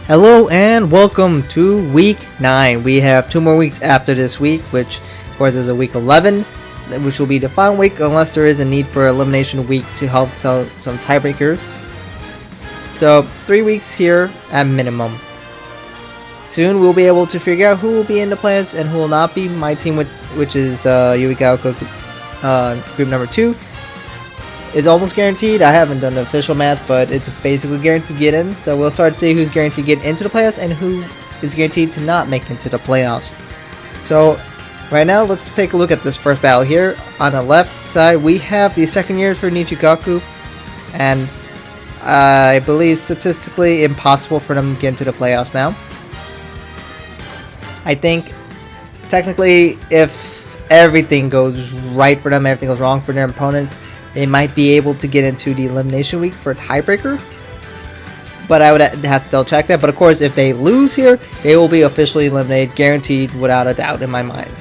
Hello and welcome to week 9. We have 2 more weeks after this week, which of course is a week 11, which will be the final week unless there is a need for elimination week to help some tiebreakers. So 3 weeks here at minimum. Soon we'll be able to figure out who will be in the plans and who will not be. My team, which is Yuigaoka group number 2, is almost guaranteed. I haven't done the official math, but it's basically guaranteed to get in. So we'll start to see who's guaranteed to get into the playoffs and who is guaranteed to not make it into the playoffs. So right now, let's take a look at this first battle here. On the left side, we have the second years for NijiGaku, and I believe statistically impossible for them to get into the playoffs now. I think technically if everything goes right for them, everything goes wrong for their opponents, they might be able to get into the elimination week for a tiebreaker, but I would have to double check that. But of course, if they lose here, they will be officially eliminated, guaranteed without a doubt in my mind.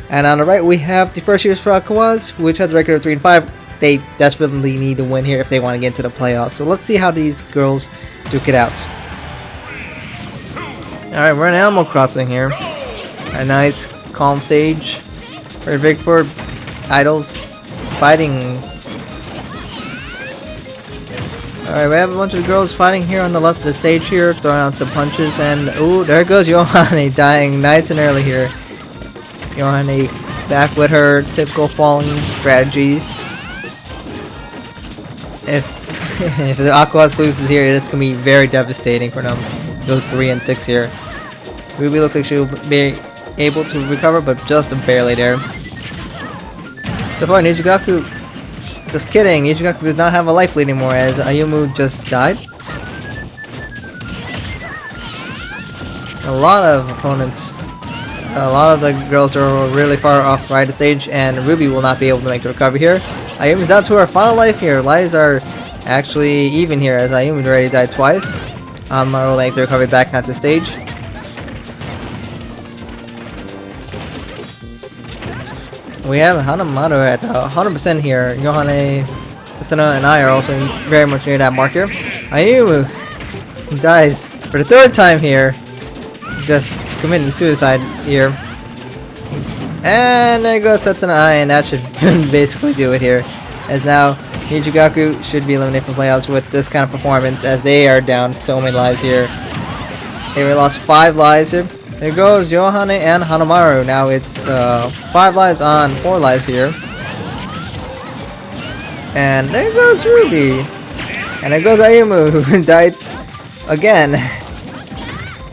And on the right, we have the first years for Aqours, which has a record of 3-5. They desperately need to win here if they want to get into the playoffs. So let's see how these girls duke it out. Alright, we're in Animal Crossing here. A nice, calm stage. Perfect for idols fighting. Alright, we have a bunch of girls fighting here on the left of the stage here, throwing out some punches, and ooh, there goes Yohane dying nice and early here. Yohane back with her typical falling strategies. If the Aqours loses here, it's going to be very devastating for them. Go 3-6 here. Ruby looks like she'll be able to recover, but just barely there. So far, NijiGaku, just kidding, NijiGaku does not have a life lead anymore as Ayumu just died. A lot of opponents, a lot of the girls are really far off right of the stage, and Ruby will not be able to make the recovery here. Ayumu's down to her final life here. Lives are actually even here as Ayumu already died twice. Hanamaru will make the recovery back onto the stage. We have Hanamaru at 100% here. Yohane, Setsuna, and I are also very much near that mark here. Ayumu dies for the 3rd time here. Just committing suicide here. And there goes Setsuna, and that should basically do it here. As now NijiGaku should be eliminated from playoffs with this kind of performance, as they are down so many lives here. They lost 5 lives here. There goes Yohane and Hanamaru. Now it's 5 lives on 4 lives here. And there goes Ruby. And there goes Ayumu, who died again.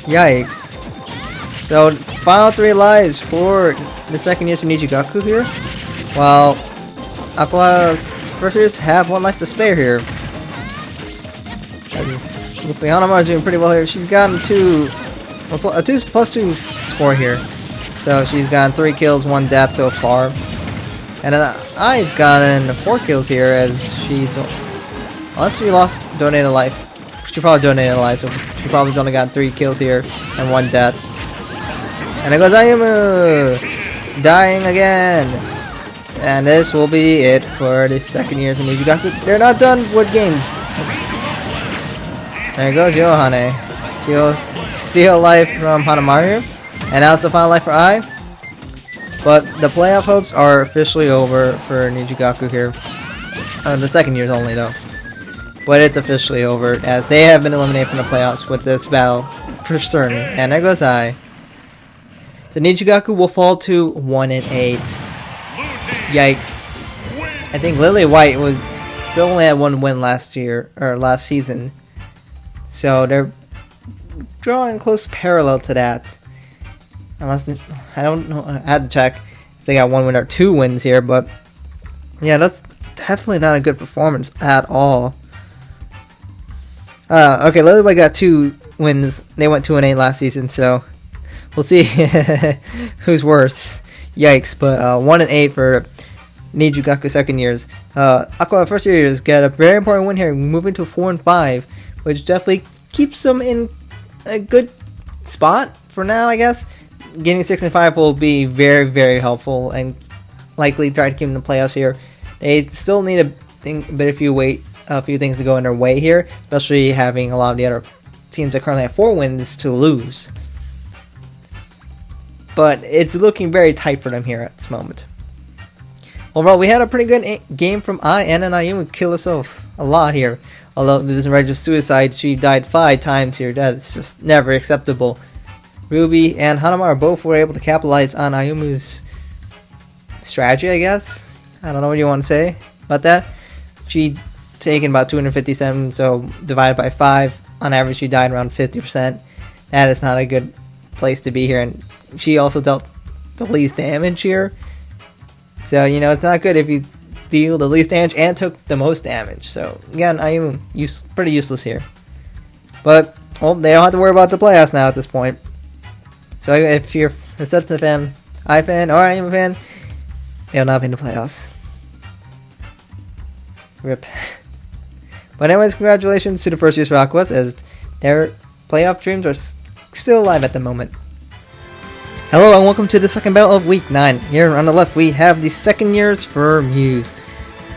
Yikes. So final 3 lives for the second years for NijiGaku here. While Aqours first years have 1 life to spare here. Looks like Hanamaru's doing pretty well here. She's gotten a 2+2 score here. So she's gotten 3 kills, 1 death so far. And then Ai's gotten 4 kills here as she's... Unless she lost donated life. She probably donated life, so she probably only got 3 kills here and 1 death. And there goes Ayumu! Dying again! And this will be it for the second year of NijiGaku. They're not done with games. There goes Yohane. He'll steal life from Hanamaru. And now it's the final life for Ai. But the playoff hopes are officially over for NijiGaku here. The second years only though. But it's officially over as they have been eliminated from the playoffs with this battle for certain. And there goes Ai. So NijiGaku will fall to 1-8. Yikes. I think Lily White was still only had 1 win last season. So they're drawing close parallel to that. Unless, I don't know, I had to check if they got 1 win or 2 wins here, but yeah, that's definitely not a good performance at all. Okay, Lily White got 2 wins. They went 2-8 last season, so we'll see who's worse. Yikes, but 1-8 for NijiGaku second years. Aqours first years get a very important win here, moving to 4-5, which definitely keeps them in a good spot for now, I guess. Getting 6-5 will be very, very helpful and likely try to keep them in the playoffs here. They still need a few things to go in their way here, especially having a lot of the other teams that currently have 4 wins to lose. But it's looking very tight for them here at this moment. Overall, we had a pretty good game from and Ayumu killed herself a lot here. Although this is registered suicide, she died 5 times here. That's just never acceptable. Ruby and Hanamaru both were able to capitalize on Ayumu's strategy, I guess. I don't know what you want to say about that. She taken about 257, so divided by 5. On average, she died around 50%. That is not a good place to be here. And she also dealt the least damage here. So, you know, it's not good if you deal the least damage and took the most damage. So, again, Ayumu, pretty useless here. But, well, they don't have to worry about the playoffs now at this point. So, if you're a Setsume fan, fan, or Ayumu fan, they'll not be in the playoffs. RIP. But anyways, congratulations to the first years for Aqours, as their playoff dreams are still alive at the moment. Hello and welcome to the second battle of week 9. Here on the left we have the second years for Muse.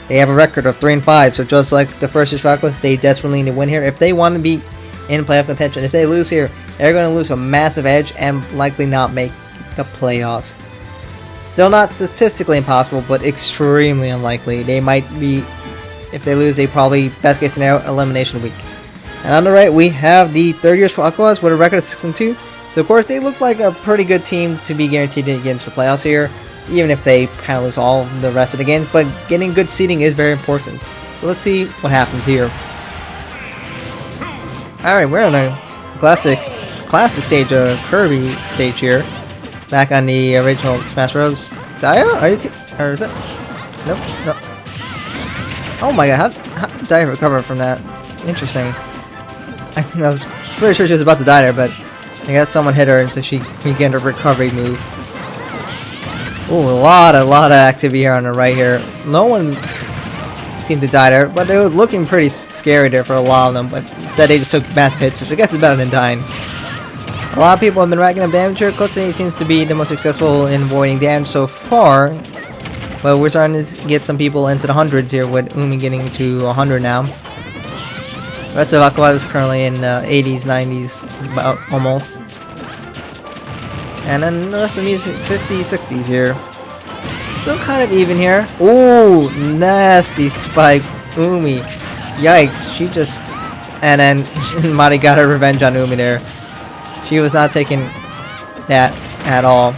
They have a record of 3-5, so just like the first years for Aqours, they desperately need to win here if they want to be in playoff contention. If they lose here, they're going to lose a massive edge and likely not make the playoffs. Still not statistically impossible, but extremely unlikely. They might be, if they lose, they probably, best case scenario, elimination week. And on the right, we have the third years for Aqours with a record of 6-2. So of course, they look like a pretty good team to be guaranteed to get into the playoffs here, even if they kind of lose all the rest of the games. But getting good seeding is very important. So let's see what happens here. Alright, we're on a classic stage, Kirby stage here. Back on the original Smash Bros. Daya? Are you kidding? Or is it? Nope, nope. Oh my god, how did Daya recover from that? Interesting. I was pretty sure she was about to die there, but I guess someone hit her and so she began a recovery move. Ooh, a lot of activity here on the right here. No one seemed to die there, but they were looking pretty scary there for a lot of them, but instead they just took massive hits, which I guess is better than dying. A lot of people have been racking up damage here. Kotsune seems to be the most successful in avoiding damage so far, but we're starting to get some people into the hundreds here, with Umi getting to 100 now. The rest of Aqours is currently in 80s, 90s, about almost. And then the rest of the music, 50s, 60s here. Still kind of even here. Ooh, nasty spike. Umi. Yikes, she just... And then Mari got her revenge on Umi there. She was not taking that at all.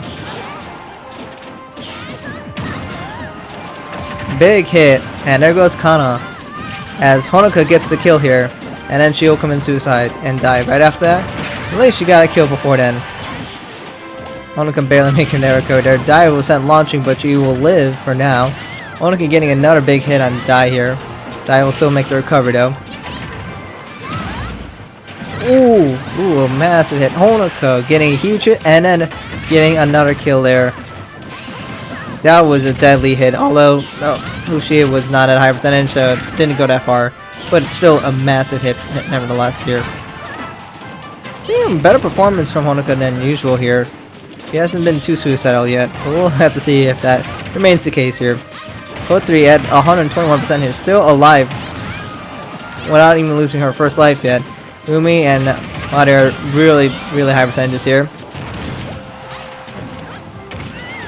Big hit. And there goes Kanan, as Honoka gets the kill here. And then she'll commit suicide and die right after that. At least she got a kill before then. Honoka barely making their code there. Dai was sent launching, but she will live for now. Honoka getting another big hit on Dai here. Dai will still make the recovery though. Ooh, a massive hit. Honoka getting a huge hit and then getting another kill there. That was a deadly hit, although Ushia was not at a high percentage, so it didn't go that far. But it's still a massive hit nevertheless here. Seeing better performance from Honoka than usual here. He hasn't been too suicidal yet, but we'll have to see if that remains the case here. Kotri at 121% here, still alive without even losing her first life yet. Umi and Mari are really high percentages here.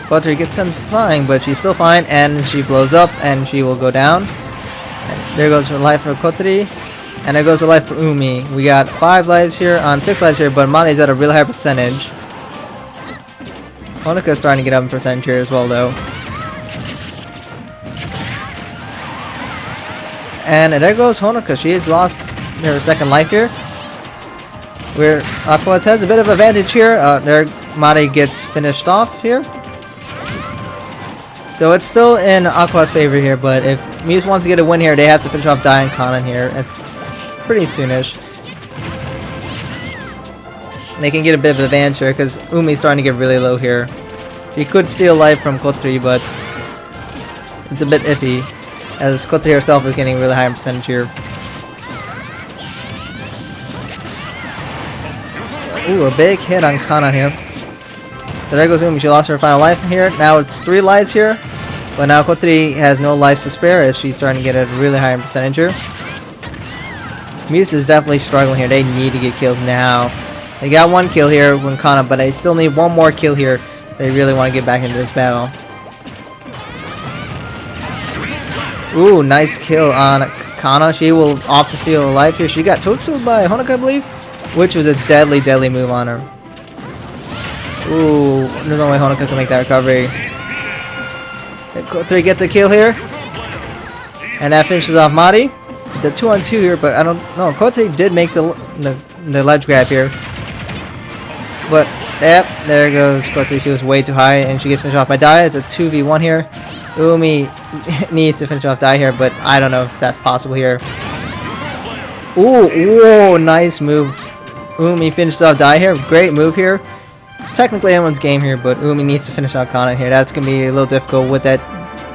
Kotri gets sent flying, but she's still fine, and she blows up, and she will go down. And there goes her life for Kotri, and there goes her life for Umi. We got 5 lives here on 6 lives here, but Mari's at a really high percentage. Honoka's starting to get up in percentage here as well, though. And there goes Honoka. She has lost her second life here. Where Aqours has a bit of advantage here. There, Mari gets finished off here. So it's still in Aqours' favor here, but if Muse wants to get a win here, they have to finish off Dai and Kanan here. It's pretty soonish. They can get a bit of advantage here because Umi's starting to get really low here. She could steal life from Kotri, but it's a bit iffy, as Kotri herself is getting really high in percentage here. Ooh, a big hit on Kanan here. So there goes Umi. She lost her final life here. Now it's 3 lives here. But now Kotri has no lives to spare as she's starting to get a really high percentage here. Muse is definitely struggling here. They need to get kills now. They got 1 kill here with Kanan, but they still need 1 more kill here if they really want to get back into this battle. Ooh, nice kill on Kanan. She will opt to steal a life here. She got toadstooled by Honoka, I believe, which was a deadly, deadly move on her. Ooh, there's no way Honoka can make that recovery. 3 gets a kill here. And that finishes off Mari. It's a 2-on-2 here, but I don't know. Kote did make the ledge grab here. But, yep, there goes Kote. She was way too high, and she gets finished off by Dai. It's a 2v1 here. Umi needs to finish off Dai here, but I don't know if that's possible here. Ooh, whoa, nice move. Umi finishes off Dai here. Great move here. It's technically anyone's game here, but Umi needs to finish out Kanan here. That's going to be a little difficult with that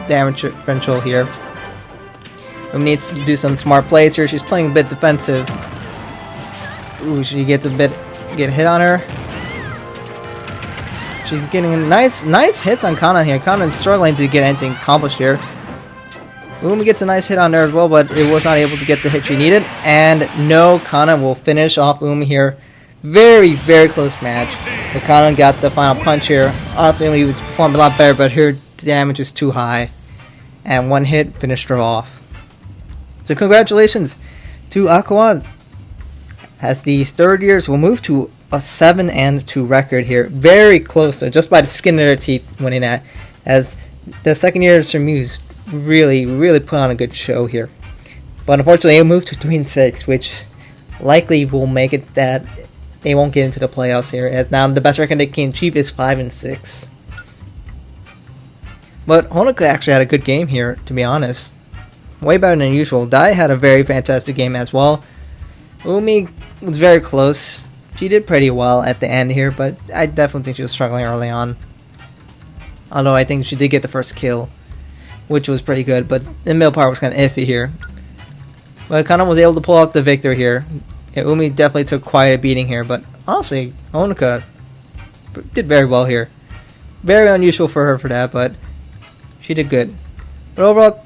damage differential here. Umi needs to do some smart plays here. She's playing a bit defensive. Ooh, she gets a bit hit on her. She's getting nice hits on Kanan here. Kanan's struggling to get anything accomplished here. Umi gets a nice hit on her as well, but it was not able to get the hit she needed. And no, Kanan will finish off Umi here. Very, very close match. But Kanan got the final punch here. Honestly, Umi was performed a lot better, but her damage was too high. And 1 hit finished her off. So congratulations to Aqours, as the 3rd years will move to a 7-2 record here. Very close, so just by the skin of their teeth winning that. As the 2nd years from Muse really put on a good show here. But unfortunately, it moved to 3-6, which likely will make it that they won't get into the playoffs here, as now the best record they can achieve is 5-6. But Honoka actually had a good game here, to be honest. Way better than usual. Dai had a very fantastic game as well. Umi was very close. She did pretty well at the end here, but I definitely think she was struggling early on. Although I think she did get the first kill, which was pretty good, but the middle part was kind of iffy here. But Kanan was able to pull out the victor here. Yeah, Umi definitely took quite a beating here, but honestly, Honoka did very well here. Very unusual for her for that, but she did good. But overall,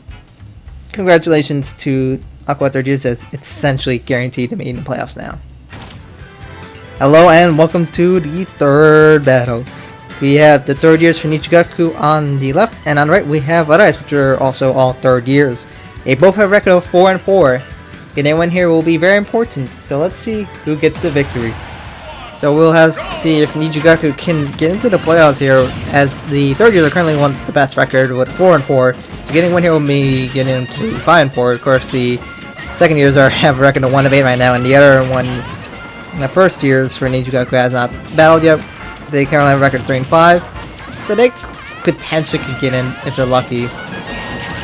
congratulations to Aqours, as it's essentially guaranteed to be in the playoffs now. Hello and welcome to the 3rd battle. We have the 3rd years for NijiGaku on the left, and on the right we have Arais, which are also all 3rd years. They both have a record of 4-4. Getting a win here will be very important, so let's see who gets the victory. So we'll have to see if NijiGaku can get into the playoffs here, as the 3rd years are currently the best record with 4-4. So getting a win here will be getting them to 5-4. Of course, the 2nd years have a record of 1-8 right now, and the other one, the 1st years for NijiGaku, has not battled yet. They currently have a record of 3-5, so they potentially could get in if they're lucky.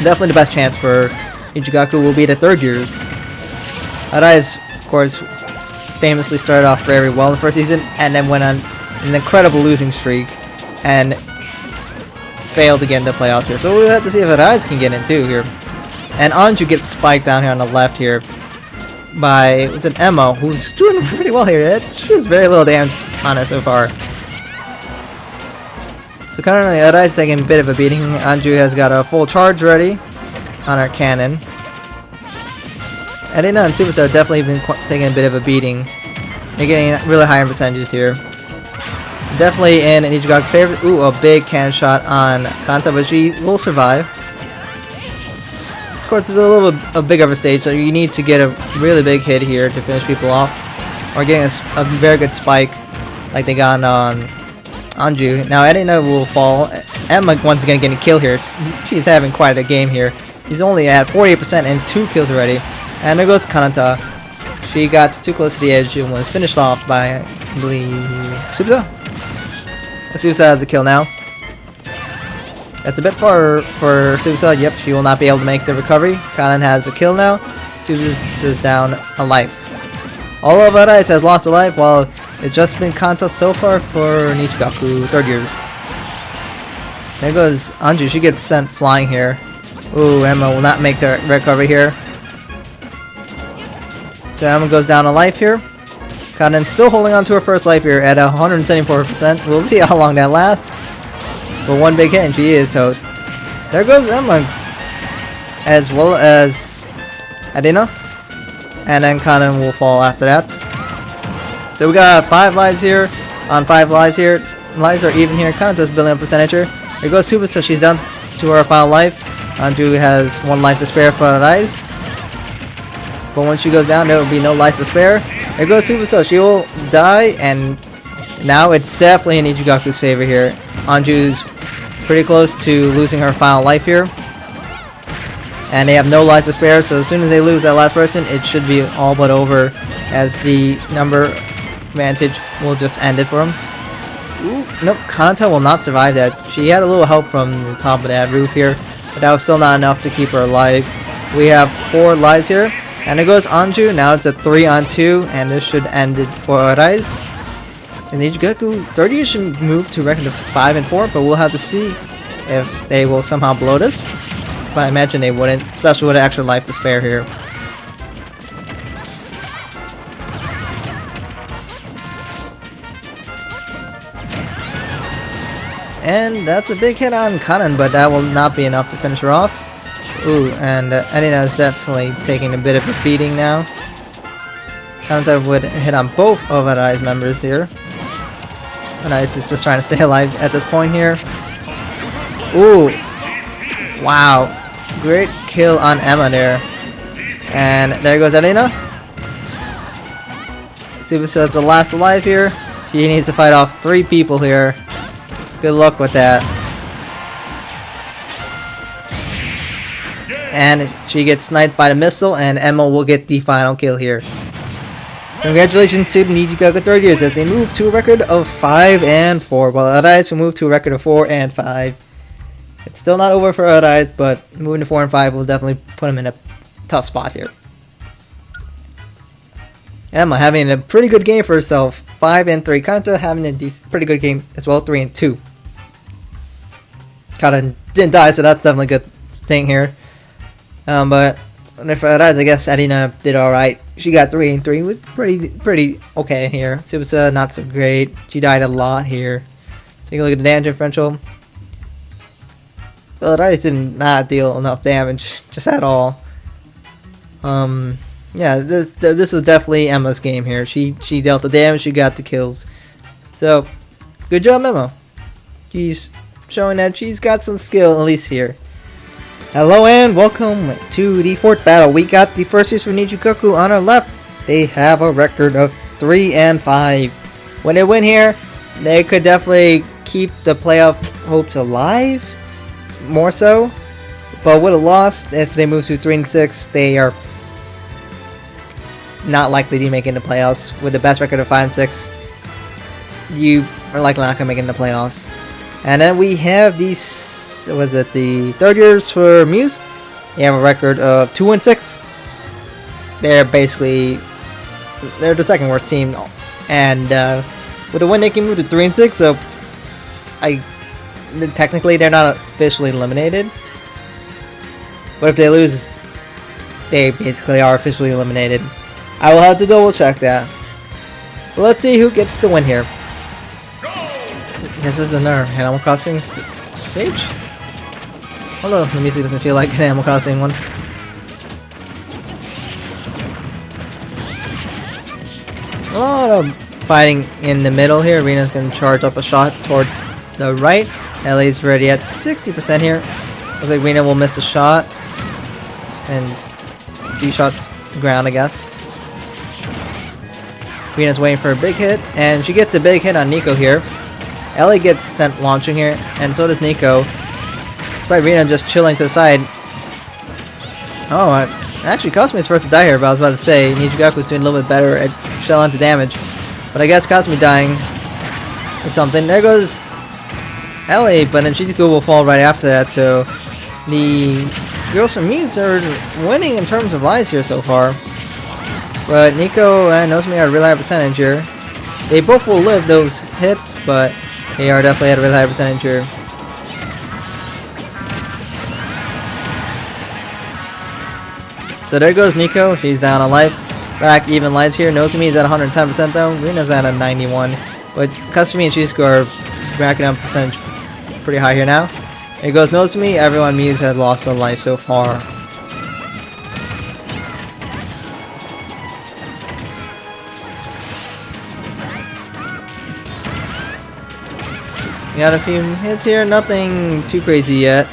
Definitely the best chance for NijiGaku will be the 3rd years. Arais, of course, famously started off very well in the 1st season, and then went on an incredible losing streak, and failed to get into the playoffs here. So we'll have to see if Arais can get in too here. And Anju gets spiked down here on the left here by, it's an Emma, who's doing pretty well here. She has very little damage on her so far. So currently Arais is taking a bit of a beating. Anju has got a full charge ready on her cannon. Erena and Tsubasa have definitely been taking a bit of a beating. They're getting really high in percentages here. Definitely in NijiGaku's favor. Ooh, a big cannon shot on Kanta, but she will survive. Of course, it's a little bit bigger of a stage, so you need to get a really big hit here to finish people off. Or getting a very good spike, like they got on Anju. Now Erena will fall. Emma once again getting a kill here. She's having quite a game here. He's only at 48% and 2 kills already. And there goes Kanata. She got too close to the edge and was finished off by, I believe, Tsubasa? Tsubasa has a kill now. That's a bit far for Tsubasa. Yep, she will not be able to make the recovery. Kanan has a kill now. Tsubasa is down a life. All of Arais has lost a life, while it's just been Kanta so far for NijiGaku 3rd years. There goes Anju. She gets sent flying here. Ooh, Emma will not make the recovery here. So Emma goes down a life here. Kanan still holding on to her first life here at 174%. We'll see how long that lasts. But one big hit and she is toast. There goes Emma. As well as Erena. and then Kanan will fall after that. So we got 5 lives here. On 5 lives here. Lives are even here. Kanan's just building up percentage here. Here goes Tsubasa, she's down to her final life. Anju has 1 life to spare for her eyes. But when she goes down, there will be no life to spare. Here goes Tsubasa, she will die, and now it's definitely in NijiGaku's favor here. Anju's pretty close to losing her final life here. And they have no lives to spare, so as soon as they lose that last person, it should be all but over, as the number advantage will just end it for him. Ooh, nope, Kanata will not survive that. She had a little help from the top of that roof here, but that was still not enough to keep her alive. We have 4 lives here, and it goes Anju. Now it's a 3-on-2, and this should end it for Arise. And NijiGaku 30 should move to a record of 5 and 4, but we'll have to see if they will somehow blow this. But I imagine they wouldn't, especially with an extra life to spare here. And that's a big hit on Kanan, but that will not be enough to finish her off. Ooh, and Erena is definitely taking a bit of a beating now. Kanan would hit on both of Arai's members here. Arais is just trying to stay alive at this point here. Ooh, wow. Great kill on Emma there. And there goes Erena. Tsubasa is the last alive here. She needs to fight off 3 people here. Good luck with that. And she gets sniped by the missile, and Emma will get the final kill here. Congratulations to the NijiGaku 3rd years as they move to a record of 5 and 4, while Arise will move to a record of 4 and 5. It's still not over for Arise, but moving to 4 and 5 will definitely put him in a tough spot here. Emma having a pretty good game for herself, 5 and 3. Kanata having a pretty good game as well, 3 and 2. Kanan didn't die, so that's definitely a good thing here. But for Arise, I guess Erena did alright. She got 3 and 3, with pretty okay here. Tsubasa not so great. She died a lot here. Take a look at the damage differential. Arise did not deal enough damage, just at all. Yeah, this was definitely Emma's game here. She dealt the damage, she got the kills. So, good job, Emma. She's showing that she's got some skill, at least here. Hello and welcome to the 4th battle. We got the first years for NijiGaku on our left. They have a record of 3 and 5. When they win here, they could definitely keep the playoff hopes alive. More so, but with a loss, if they move to 3 and 6, they are not likely to make it in the playoffs. With the best record of 5 and 6, you are likely not gonna make it in the playoffs. And then we have these, was it the 3rd years for Muse? They have a record of 2 and 6. They're the 2nd worst team, and with a win they can move to 3 and 6. So technically they're not officially eliminated, but if they lose, they basically are officially eliminated. I will have to double check that. But let's see who gets the win here. This is another Animal Crossing stage. Although the music doesn't feel like an Animal Crossing one. A lot of fighting in the middle here. Rena's going to charge up a shot towards the right. Ellie's ready at 60% here. Looks like Rina will miss the shot. And D-shot the ground, I guess. Rena's waiting for a big hit. And she gets a big hit on Nico here. Ellie gets sent launching here. And so does Nico. Despite Rina just chilling to the side. Oh, actually Kasumi's first to die here. But I was about to say NijiGaku was doing a little bit better at shell onto damage. But I guess Kasumi dying is something. There goes Ellie, but then Shizuku will fall right after that, so the girls from Mutes are winning in terms of lives here so far. But Nico and Nozomi are at a really high percentage here. They both will live those hits, but they are definitely at a really high percentage here. So there goes Nico, she's down on life. Back even lives here. Nozomi is at 110% though. Rina's at a 91. But Kasumi and Shizuku are racking up percentage pretty high here now. Here goes Nozomi. Everyone Muse has lost a life so far. got a few hits here, nothing too crazy yet.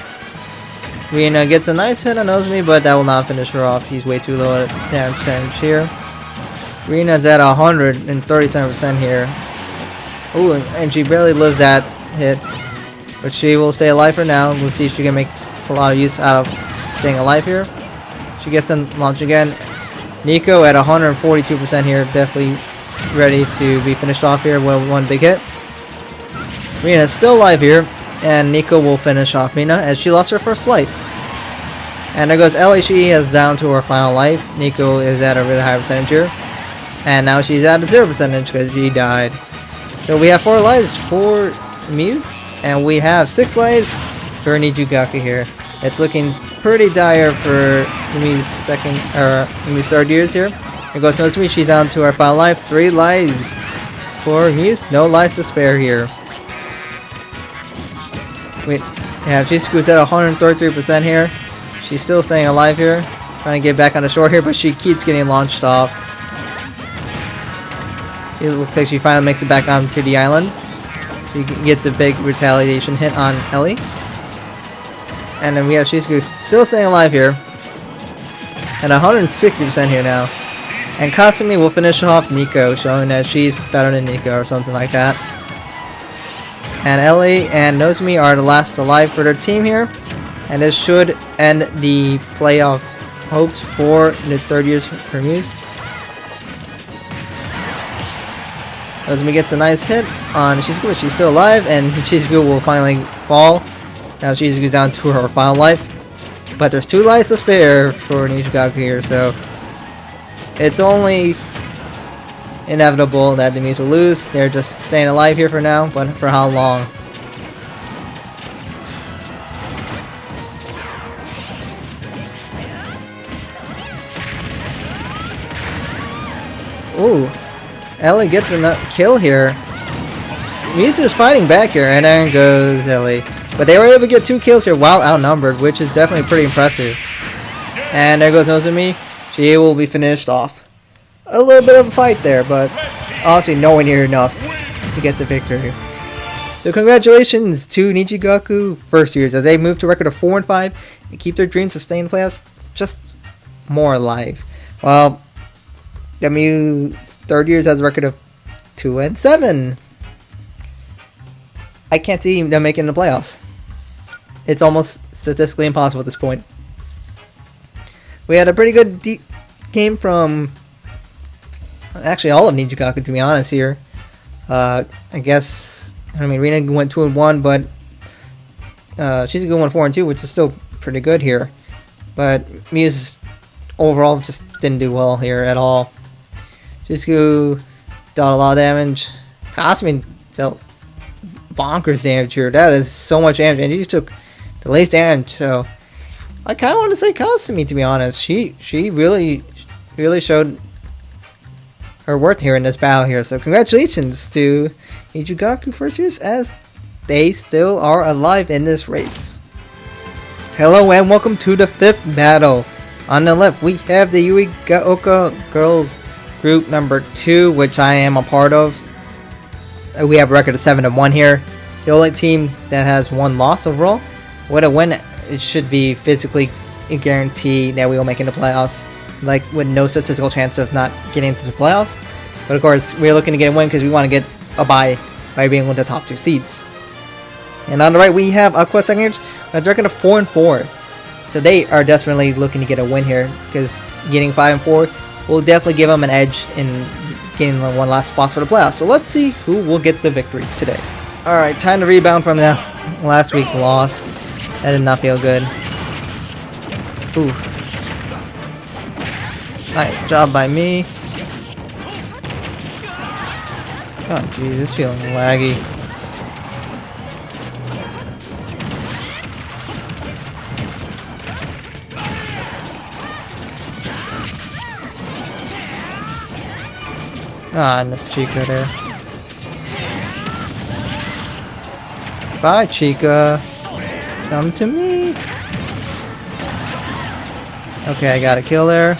Rina gets a nice hit on Nozomi, but that will not finish her off. He's way too low at damage percentage here. Rina's at 137% here. Ooh, and she barely lives that hit. But she will stay alive for now. Let's see if she can make a lot of use out of staying alive here. She gets in launch again. Nico at 142% here. Definitely ready to be finished off here with one big hit. Rina's still alive here. And Nico will finish off Rina as she lost her first life. And there goes Ellie. She is down to her final life. Nico is at a really high percentage here. And now she's at a 0% because she died. So we have 4 lives for Muse. And we have 6 lives for NijiGaku here. It's looking pretty dire for Miu's third years here. It goes Nozomi. She's down to her final life. 3 lives for Muse. No lives to spare here. We have Shizuku's at 133% here. She's still staying alive here. Trying to get back on the shore here, but she keeps getting launched off. It looks like she finally makes it back onto the island. She gets a big retaliation hit on Ellie. And then we have Shizuku still staying alive here. At 160% here now. And Kasumi will finish off Nico, showing that she's better than Nico or something like that. And Ellie and Nozomi are the last alive for their team here. And this should end the playoff hopes for the third years for Muse. Nozomi gets a nice hit on Shizuku, but she's still alive. And Shizuku will finally fall. Now Shizuku's down to her final life. But there's 2 lives to spare for NijiGaku here. So it's only inevitable that the Muse will lose. They're just staying alive here for now, but for how long? Ooh, Ellie gets a kill here. Muse is fighting back here, and there goes Ellie. But they were able to get 2 kills here while outnumbered, which is definitely pretty impressive. And there goes Nozomi. She will be finished off. A little bit of a fight there, but honestly nowhere near enough to get the victory. So congratulations to NijiGaku first years as they move to a record of 4-5 and keep their dreams of staying in the playoffs just more alive. While MU third years has a record of 2-7. I can't see them making the playoffs. It's almost statistically impossible at this point. We had a pretty good game from actually all of NijiGaku, to be honest here. I mean, Rina went 2-1, but she's going 4-2, which is still pretty good here. But Muse overall just didn't do well here at all. Shizuku dealt a lot of damage. Kasumi dealt bonkers damage here. That is so much damage, and he just took the least damage. So I kind of want to say Kasumi, to be honest. She really showed her worth here in this battle here. So congratulations to NijiGaku first years as they still are alive in this race. Hello and welcome to the 5th battle. On the left we have the Yurika Oka Girls group number 2, which I am a part of. We have a record of 7-1 here. The only team that has 1 loss overall. With a win, it should be physically a guarantee that we will make it in the playoffs. Like, with no statistical chance of not getting into the playoffs. But of course, we're looking to get a win because we want to get a bye by being one of the top 2 seeds. And on the right, we have Aqours second with a record of 4-4. So they are desperately looking to get a win here because getting 5-4 will definitely give them an edge in getting one last spot for the playoffs. So let's see who will get the victory today. Alright, time to rebound from that last week loss. That did not feel good. Ooh. Nice job by me. Oh jeez, it's feeling laggy. Ah, I missed Chika there. Bye, Chika. Come to me. Okay, I got a kill there.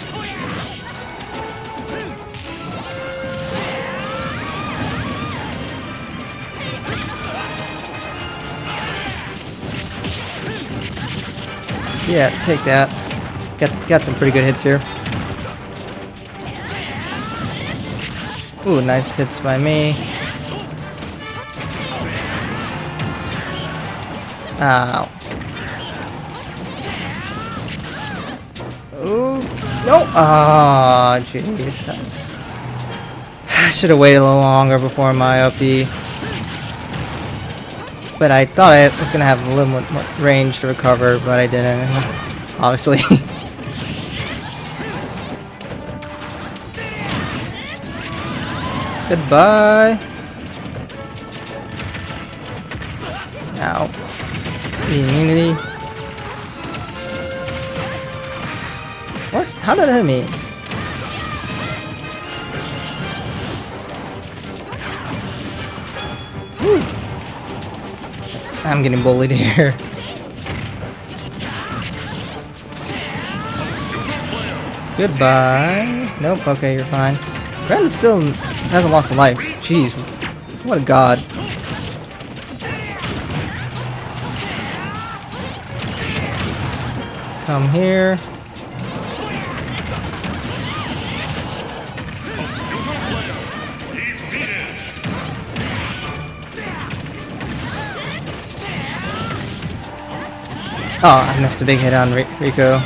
Yeah, take that. Got some pretty good hits here. Ooh, nice hits by me. Ow. Ooh, no! Ah, jeez. I should have waited a little longer before my up B. But I thought I was gonna have a little more range to recover, but I didn't. Obviously. Goodbye. Ow. Immunity. What? How did that hit me? Whew. I'm getting bullied here. Goodbye. Nope, okay, you're fine. Ren still hasn't lost a life. Jeez. What a god. Come here. Oh, I missed a big hit on Riko.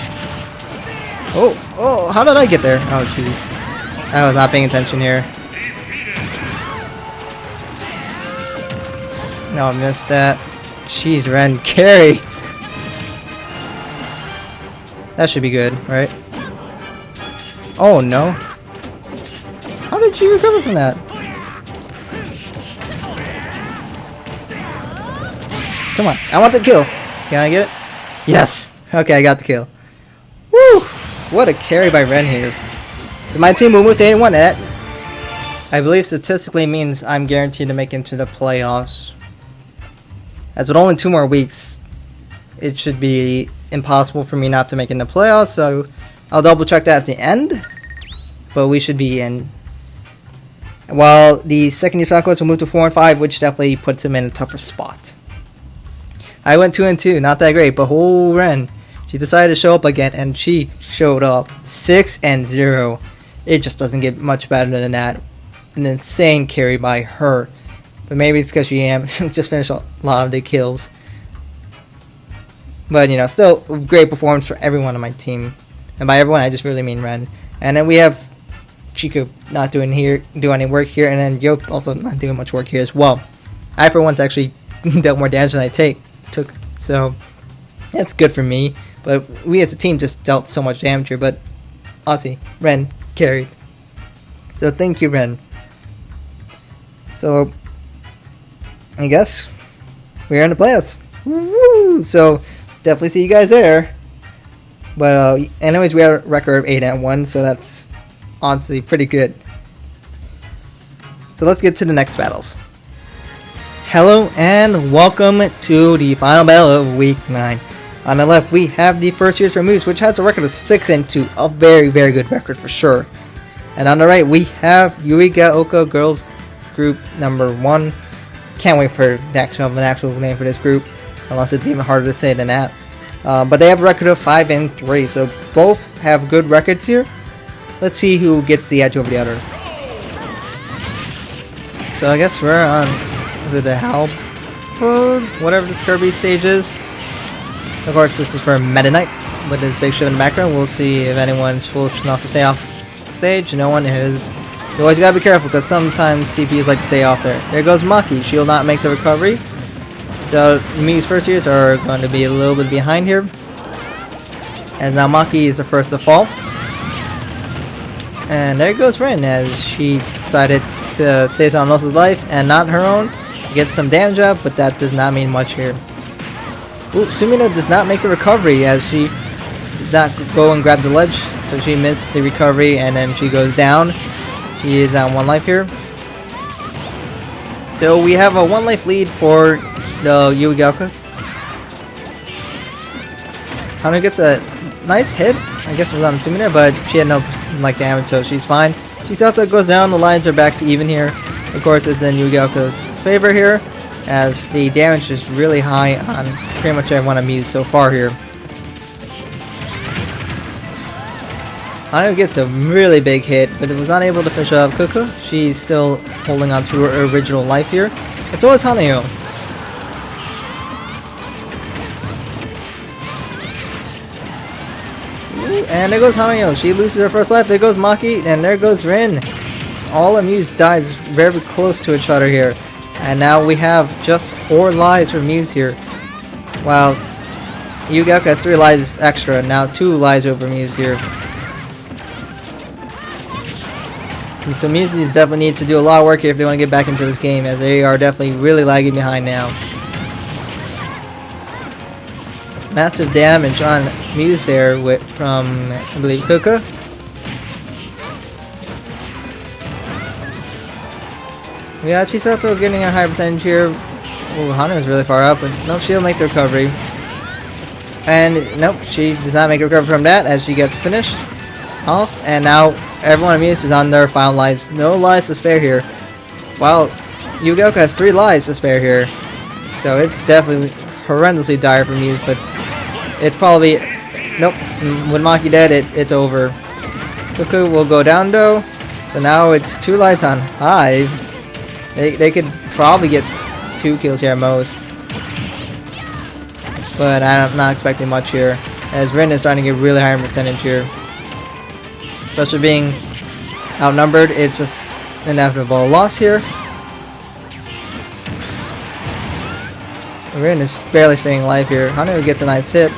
Oh, how did I get there? Oh, jeez. I was not paying attention here. No, I missed that. Jeez, Ren, carry! That should be good, right? Oh, no. How did you recover from that? Come on, I want the kill. Can I get it? Yes! Okay, I got the kill. Woo! What a carry by Ren here. So my team will move to 8-1. That, I believe, statistically means I'm guaranteed to make it into the playoffs. As with only 2 more weeks, it should be impossible for me not to make it in the playoffs, so I'll double check that at the end. But we should be in. While the second year Aqours will move to 4-5, which definitely puts him in a tougher spot. I went 2-2, not that great, but whole Ren, she decided to show up again, and she showed up 6-0. It just doesn't get much better than that. An insane carry by her, but maybe it's because she just finished a lot of the kills. But you know, still great performance for everyone on my team, and by everyone I just really mean Ren. And then we have Chika not doing any work here, and then Yoke also not doing much work here as well. I for once actually dealt more damage than I took, so that's good for me. But we as a team just dealt so much damage here. But honestly, Ren carried. So thank you, Ren. So I guess we're in the playoffs. Woo! So definitely see you guys there. But anyways, we have a record of 8-1, so that's honestly pretty good. So let's get to the next battles. Hello and welcome to the final battle of week 9. On the left we have the first year's for Moose, which has a record of 6-2, a very, very good record for sure. And on the right we have Yurika Oka Girls group number 1. Can't wait for the actual name for this group, unless it's even harder to say than that. But they have a record of 5-3, so both have good records here. Let's see who gets the edge over the other. So I guess we're on, is it the Halb? Whatever the Kirby stage is. Of course, this is for Meta Knight with his big ship in the background. We'll see if anyone's foolish enough to stay off stage. No one is. You always gotta be careful because sometimes CPs like to stay off there. There goes Maki. She'll not make the recovery. So Mi's first years are going to be a little bit behind here. And now Maki is the first to fall. And there goes Rin as she decided to save someone else's life and not her own. Get some damage up, but that does not mean much here. Ooh, Sumina does not make the recovery as she did not go and grab the ledge, so she missed the recovery and then she goes down. She is on 1 life here. So we have a 1 life lead for the Yuigaoka. Hunter gets a nice hit. I guess it was on Sumina, but she had no damage, so she's fine. Chisata goes down, the lines are back to even here. Of course, it's in Yuigaoka's favor here, as the damage is really high on pretty much everyone I'm used so far here. Hanamaru gets a really big hit, but it was not able to finish off Kuka. She's still holding on to her original life here. And so is Hanamaru. And there goes Hanamaru. She loses her first life. There goes Maki, and there goes Rin. All of Muse dies very close to each other here. And now we have just 4 lives for Muse here. While Yuigaoka has 3 lives extra, now 2 lives over Muse here. And so Muse definitely needs to do a lot of work here if they want to get back into this game, as they are definitely really lagging behind now. Massive damage on Muse there from, I believe, Kuka. We got Chisato getting a high percentage here. Oh, Hana is really far up, but no, she'll make the recovery. And nope, she does not make a recovery from that as she gets finished off. And now everyone on Muse is on their final lives. No lives to spare here. While Yuigaoka has 3 lives to spare here. So it's definitely horrendously dire for Muse, but it's probably... Nope, with Maki dead, it's over. Kuku will go down though. So now it's 2 lives on Hive. They could probably get 2 kills here at most. But I'm not expecting much here, as Rin is starting to get really high in percentage here. Especially being outnumbered, it's just inevitable loss here. Rin is barely staying alive here. Hana gets a nice hit.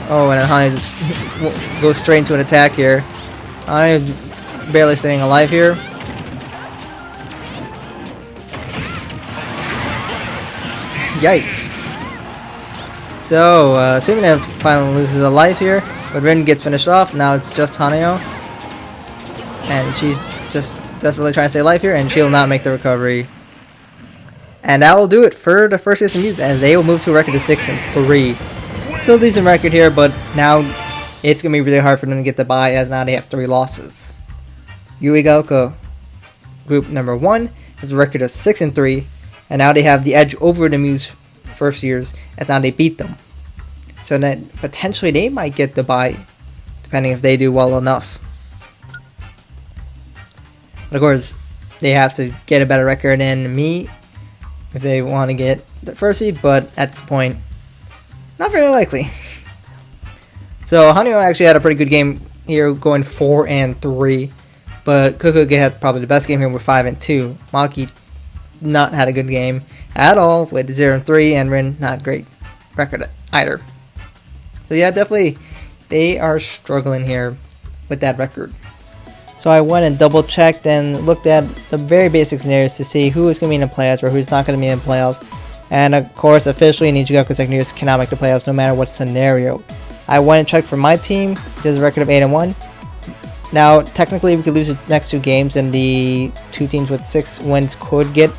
Oh, and then Hana just goes straight into an attack here. Hana is barely staying alive here. Yikes. So, Sumina finally loses a life here, but Rin gets finished off. Now it's just Hanao. And she's just desperately trying to stay alive here, and she'll not make the recovery. And that will do it for the first season Muse, as they will move to a record of 6-3. Still a decent record here, but now it's going to be really hard for them to get the bye, as now they have 3 losses. Yuigaoka, group number 1, has a record of 6-3, and now they have the edge over the Muse first years, as now they beat them. So that potentially they might get the bye, depending if they do well enough. But of course, they have to get a better record than me if they want to get the first seed, but at this point, not very likely. So Hanyo actually had a pretty good game here, going 4-3, but Kukuge had probably the best game here with 5-2. Maki not had a good game at all with 0-3, and Rin not great record either. So yeah, definitely they are struggling here with that record. So I went and double checked and looked at the very basic scenarios to see who is going to be in the playoffs or who's not going to be in the playoffs. And of course, officially, NijiGaku second years cannot make the playoffs no matter what scenario. I went and checked for my team, which has a record of 8-1. Now, technically, we could lose the next 2 games, and the 2 teams with 6 wins could get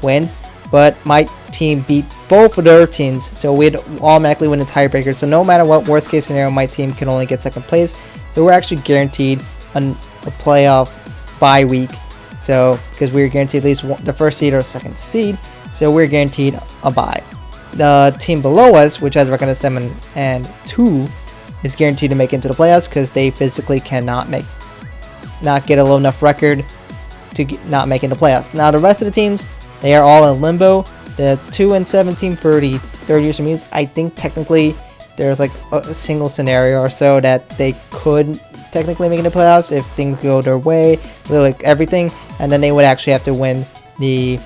wins. But my team beat both of their teams, so we'd automatically win the tiebreaker. So no matter what worst case scenario, my team can only get second place. So we're actually guaranteed a playoff bye week. So because we're guaranteed at least the first seed or second seed, so we're guaranteed a bye. The team below us, which has a record of 7-2, is guaranteed to make it into the playoffs because they physically cannot get a low enough record to not make it into playoffs. Now the rest of the teams, they are all in limbo. The 2-7 team for the third year Muse, I think technically there's like a single scenario or so that they could technically make it into playoffs if things go their way, like everything, and then they would actually have to win the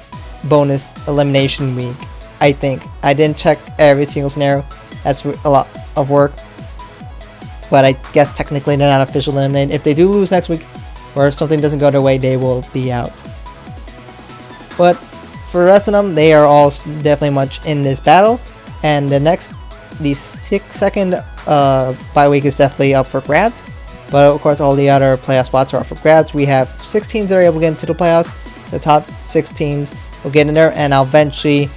bonus elimination week. I think I didn't check every single scenario. That's a lot of work, but I guess technically they're not officially eliminated. If they do lose next week, or if something doesn't go their way, they will be out. But for the rest of them, they are all definitely much in this battle, and the second bye week is definitely up for grabs. But of course, all the other playoff spots are up for grabs. We have 6 teams that are able to get into the playoffs. The top 6 teams will get in there, and I'll eventually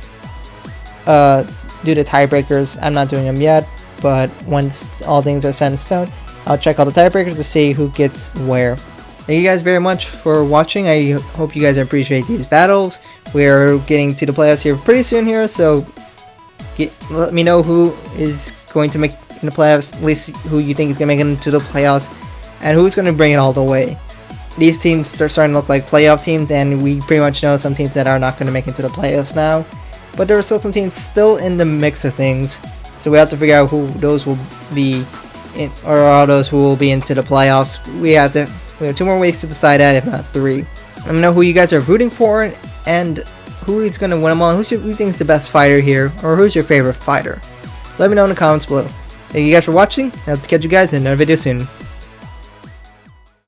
do the tiebreakers. I'm not doing them yet, but once all things are set in stone, I'll check all the tiebreakers to see who gets where. Thank you guys very much for watching. I hope you guys appreciate these battles. We're getting to the playoffs here pretty soon here, so let me know who is going to make in the playoffs, at least who you think is going to make it into the playoffs and who's going to bring it all the way. These teams are starting to look like playoff teams, and we pretty much know some teams that are not going to make it to the playoffs now. But there are still some teams still in the mix of things, so we have to figure out who those will be, or all those who will be into the playoffs. We have 2 more weeks to decide that, if not 3. Let me know who you guys are rooting for, and who is going to win them all. Who you think is the best fighter here, or who's your favorite fighter? Let me know in the comments below. Thank you guys for watching. I'll catch you guys in another video soon.